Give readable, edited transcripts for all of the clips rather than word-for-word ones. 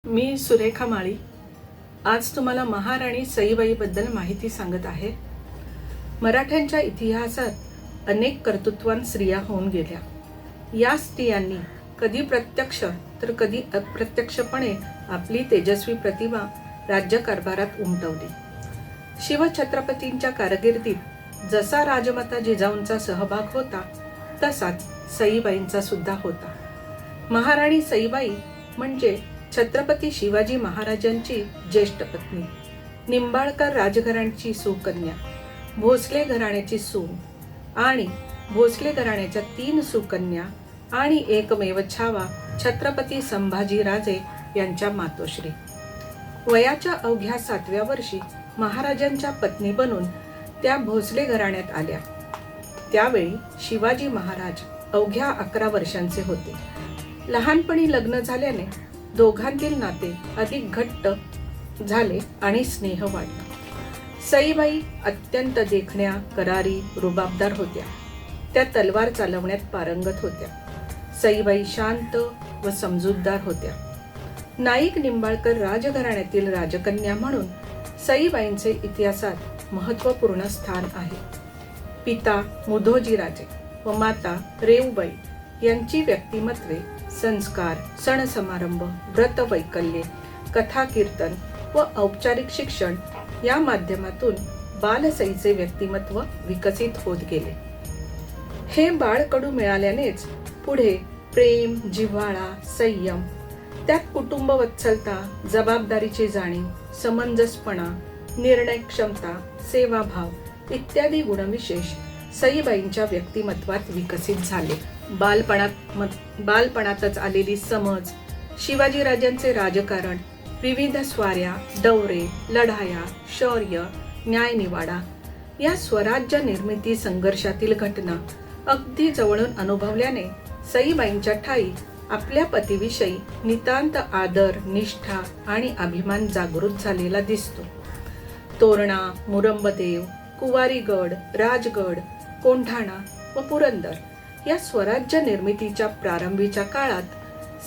मी सुरेखा माळी आज तुम्हाला महाराणी सईबाईबद्दल माहिती सांगत आहे. मराठ्यांच्या इतिहासात अनेक कर्तृत्वान स्त्रिया होऊन गेल्या. या स्त्रियांनी कधी प्रत्यक्ष तर कधी अप्रत्यक्षपणे आपली तेजस्वी प्रतिभा राज्यकारभारात उमटवली. शिवछत्रपतींच्या कारकिर्दीत जसा राजमाता जिजाऊंचा सहभाग होता तसाच सईबाईंचा सुद्धा होता. महाराणी सईबाई म्हणजे छत्रपती शिवाजी महाराजांची ज्येष्ठ पत्नी, निंबाळकर राजघराण्याची सुकन्या, भोसले घराण्याची सून आणि भोसले घराण्याच्या 3 सुकन्या आणि एकमेव छावा छत्रपती संभाजीराजे यांच्या मातोश्री. वयाच्या अवघ्या 7व्या वर्षी महाराजांच्या पत्नी बनून त्या भोसले घराण्यात आल्या. त्यावेळी शिवाजी महाराज अवघ्या 11 वर्षांचे होते. लहानपणी लग्न झाल्याने दोघांतील नाते अधिक घट्ट झाले आणि स्नेह वाढला. सईबाई अत्यंत देखण्या, करारी, रुबाबदार होत्या. त्या तलवार चालवण्यात पारंगत होत्या. सईबाई शांत व समजूतदार होत्या. नाईक निंबाळकर राजघराण्यातील राजकन्या म्हणून सईबाईंचे इतिहासात महत्त्वपूर्ण स्थान आहे. पिता मुधोजीराजे व माता रेवूबाई यांची व्यक्तिमत्वे संस्कार, सण समारंभ, व्रत वैकल्ये, कथा कीर्तन व औपचारिक शिक्षण या माध्यमातून बालसईचे व्यक्तिमत्व विकसित होत गेले. हे बाळकडू मिळाल्यानेच पुढे प्रेम, जिव्हाळा, संयम, त्यात कुटुंब वत्सलता, जबाबदारीची जाणीव, समंजसपणा, निर्णय क्षमता, सेवाभाव इत्यादी गुणविशेष सईबाईंच्या व्यक्तिमत्वात विकसित झाले. बालपणातच आलेली समज, शिवाजीराजांचे राजकारण, विविध स्वाऱ्या, दौरे, लढाया, शौर्य, न्यायनिवाडा या स्वराज्य निर्मिती संघर्षातील घटना अगदी जवळून अनुभवल्याने सईबाईंच्या ठायी आपल्या पतीविषयी नितांत आदर, निष्ठा आणि अभिमान जागृत झालेला दिसतो. तोरणा, मुरंबदेव, कुवारीगड, राजगड, कोंढाणा व पुरंदर या स्वराज्य निर्मितीच्या प्रारंभीच्या काळात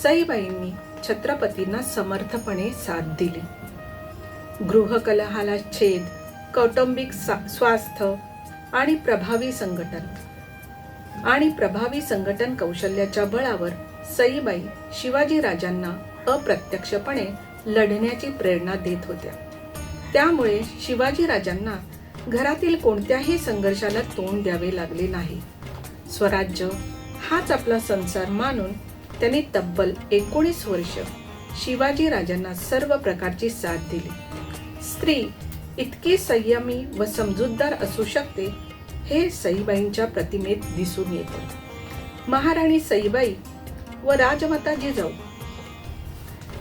सईबाईंनी छत्रपतींना समर्थपणे साथ दिली. गृहकलहाला छेद, कौटुंबिक स्वास्थ्य आणि प्रभावी संघटन कौशल्याच्या बळावर सईबाई शिवाजी राजांना अप्रत्यक्षपणे लढण्याची प्रेरणा देत होत्या. त्यामुळे शिवाजी राजांना घरातील कोणत्याही संघर्षाला तोंड द्यावे लागले नाही. स्वराज्य हाच आपला संसार मानून त्यांनी तब्बल 19 वर्ष शिवाजी राजांना सर्व प्रकारची साथ दिली. स्त्री इतकी संयमी व समजूतदार असू शकते हे सईबाईंच्या प्रतिमेत दिसून येते. महाराणी सईबाई व राजमाता जिजाऊ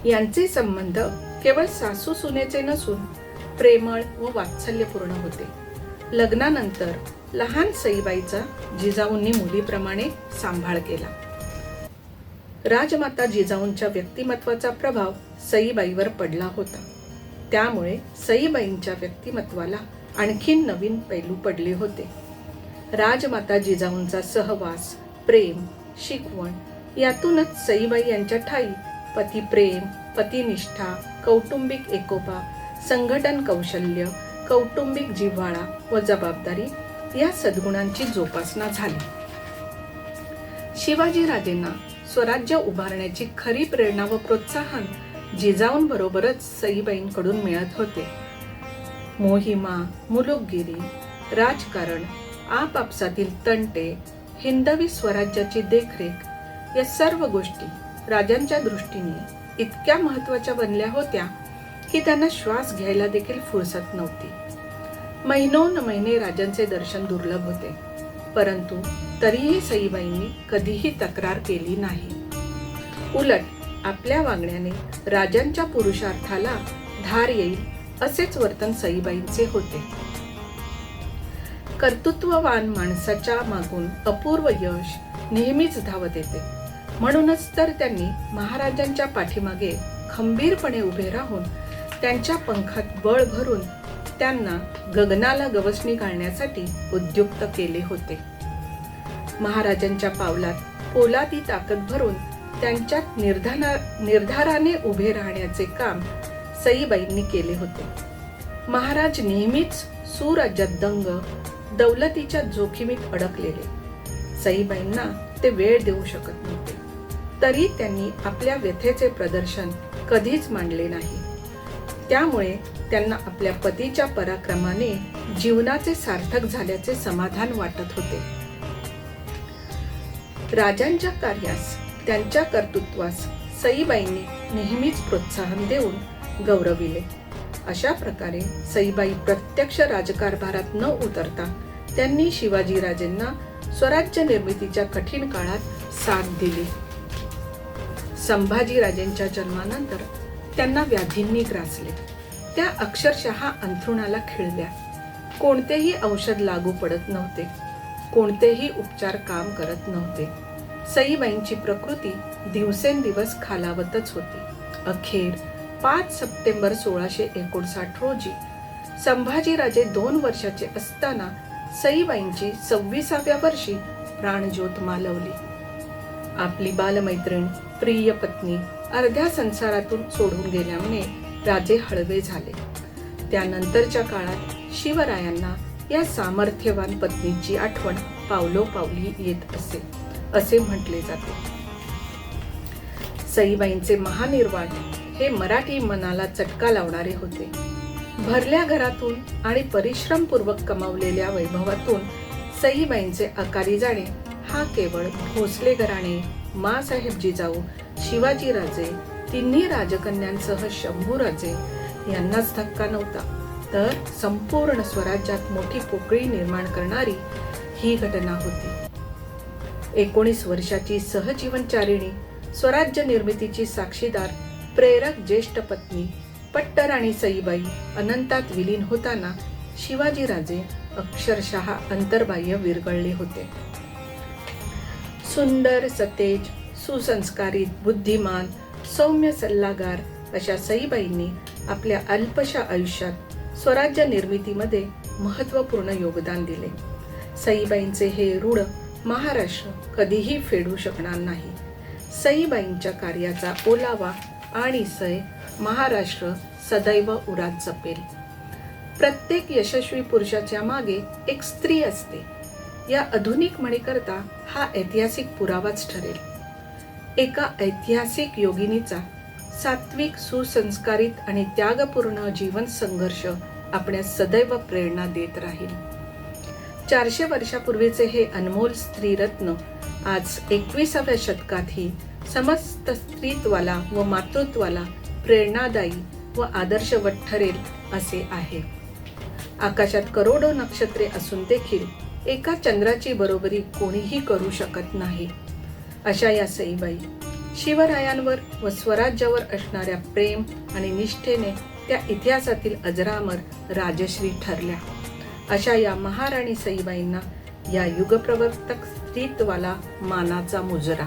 यांचे संबंध केवळ सासू सुनेचे नसून प्रेमळ व वात्सल्यपूर्ण होते. लग्नानंतर लहान सईबाईचा जिजाऊंनी मुलीप्रमाणे सांभाळ केला. राजमाता जिजाऊंच्या व्यक्तिमत्वाचा प्रभाव सईबाईवर पडला होता. त्यामुळे सईबाईंच्या व्यक्तिमत्वाला आणखीन नवीन पैलू पडले होते. राजमाता जिजाऊंचा सहवास, प्रेम, शिकवण यातूनच सईबाई यांच्या ठायी पतिप्रेम, पतिनिष्ठा, कौटुंबिक एकोपा, संघटन कौशल्य, कौटुंबिक जिव्हाळा व जबाबदारी या सद्गुणांची जोपासना झाली. शिवाजीराजेंना स्वराज्य उभारण्याची खरी प्रेरणा व प्रोत्साहन जिजाऊंबरोबरच सईबाईंकडून मिळत होते. मोहिमा, मुलुकगिरी, राजकारण, आपापसातील तंटे, हिंदवी स्वराज्याची देखरेख या सर्व गोष्टी राजांच्या दृष्टीने इतक्या महत्त्वाच्या बनल्या होत्या की त्यांना श्वास घ्यायला देखील फुरसत नव्हती. महिनोन महिने राजांचे दर्शन दुर्लभ होते, परंतु तरीही सईबाईंनी कधीही तक्रार केली नाही. उलट आपल्या वागण्याने राजांच्या पुरुषार्थाला धार येईल असेच वर्तन सईबाईंचे होते. कर्तृत्ववान माणसाच्या मागून अपूर्व यश नेहमीच धावत येते. म्हणूनच तर त्यांनी महाराजांच्या पाठीमागे खंबीरपणे उभे राहून त्यांच्या पंखात बळ भरून त्यांना गगनाला गवसणी घालण्यासाठी उद्युक्त केले होते. महाराजांच्या पावलात पोलादी ताकद भरून त्यांच्यात निर्धाराने उभे राहण्याचे काम सईबाईंनी केले होते. महाराज नेहमीच सुराज्यात दंग, दौलतीच्या जोखमीत अडकलेले. सईबाईंना ते वेळ देऊ शकत नव्हते. तरी त्यांनी आपल्या व्यथेचे प्रदर्शन कधीच मांडले नाही. त्यामुळे त्यांना आपल्या पतीच्या पराक्रमाने जीवनाचे सार्थक झाल्याचे समाधान वाटत होते. राजांच्या कार्यास, त्यांच्या कर्तृत्वास सईबाईंनी नेहमीच प्रोत्साहन देऊन गौरविले. अशा प्रकारे सईबाई प्रत्यक्ष राजकारभारात न उतरता त्यांनी शिवाजीराजेंना स्वराज्य निर्मितीच्या कठीण काळात साथ दिली. संभाजीराजेंच्या जन्मानंतर त्यांना व्याधींनी ग्रासले. त्या अक्षरशः अंथरुणाला खिळल्या. कोणतेही औषध लागू पडत नव्हते. कोणतेही उपचार काम करत नव्हते. सईबाईंची प्रकृती दिवसेंदिवस खालावतच होती. अखेर 5 सप्टेंबर 1659 रोजी संभाजीराजे 2 वर्षाचे असताना सईबाईंची 26व्या वर्षी प्राणज्योत मालवली. आपली बालमैत्रीण, प्रिय पत्नी अर्ध्या संसारातून सोडून गेल्यामुळे राजे हळवे झाले. त्यानंतरच्या काळात शिवरायांना या सामर्थ्यवान पत्नीची आठवण पावलोपावली येत असे, असे म्हटले जाते. सईबाईंचे महानिर्वाण हे मराठी मनाला चटका लावणारे होते. भरल्या घरातून आणि परिश्रमपूर्वक कमावलेल्या वैभवातून सईबाईंचे अकाली जाणे हा केवळ भोसले घराणे, माँसाहेब जिजाऊ, शिवाजीराजे, तिन्ही राजकन्यांसह शंभूराजे यांनाच धक्का नव्हता, तर संपूर्ण स्वराज्यात मोठी पोकळी निर्माण करणारी ही घटना होती. 19 वर्षाची सहजीवनचारिणी, स्वराज्य निर्मितीची साक्षीदार, प्रेरक ज्येष्ठ पत्नी पट्टराणी सईबाई अनंतात विलीन होताना शिवाजीराजे अक्षरशः अंतर्बाह्य विरघळले होते. सुंदर, सतेज, सुसंस्कारित, बुद्धिमान, सौम्य सल्लागार अशा सईबाईंनी आपल्या अल्पशा आयुष्यात स्वराज्य निर्मितीमध्ये महत्त्वपूर्ण योगदान दिले. सईबाईंचे हे ऋण महाराष्ट्र कधीही फेडू शकणार नाही. सईबाईंच्या कार्याचा ओलावा आणि सय महाराष्ट्र सदैव उरात जपेल. प्रत्येक यशस्वी पुरुषाच्या मागे एक स्त्री असते, या आधुनिक म्हणीकरता हा ऐतिहासिक पुरावाच ठरेल. एका ऐतिहासिक योगिनीचा सात्विक, सुसंस्कारित आणि त्यागपूर्ण जीवन संघर्ष आपणास सदैव प्रेरणा देत राहील. 400 वर्षापूर्वीचे हे अनमोल स्त्रीरत्न आज 21व्या शतकातही समस्त स्त्रीत्वाला व मातृत्वाला प्रेरणादायी व आदर्शवत ठरेल असे आहे. आकाशात करोडो नक्षत्रे असून देखील एका चंद्राची बरोबरी कोणीही करू शकत नाही. अशा या सईबाई शिवरायांवर व स्वराज्यावर असणाऱ्या प्रेम आणि निष्ठेने त्या इतिहासातील अजरामर राजश्री ठरल्या. अशा या महाराणी सईबाईंना या युगप्रवर्तक स्त्रीत्वाला मानाचा मुजरा.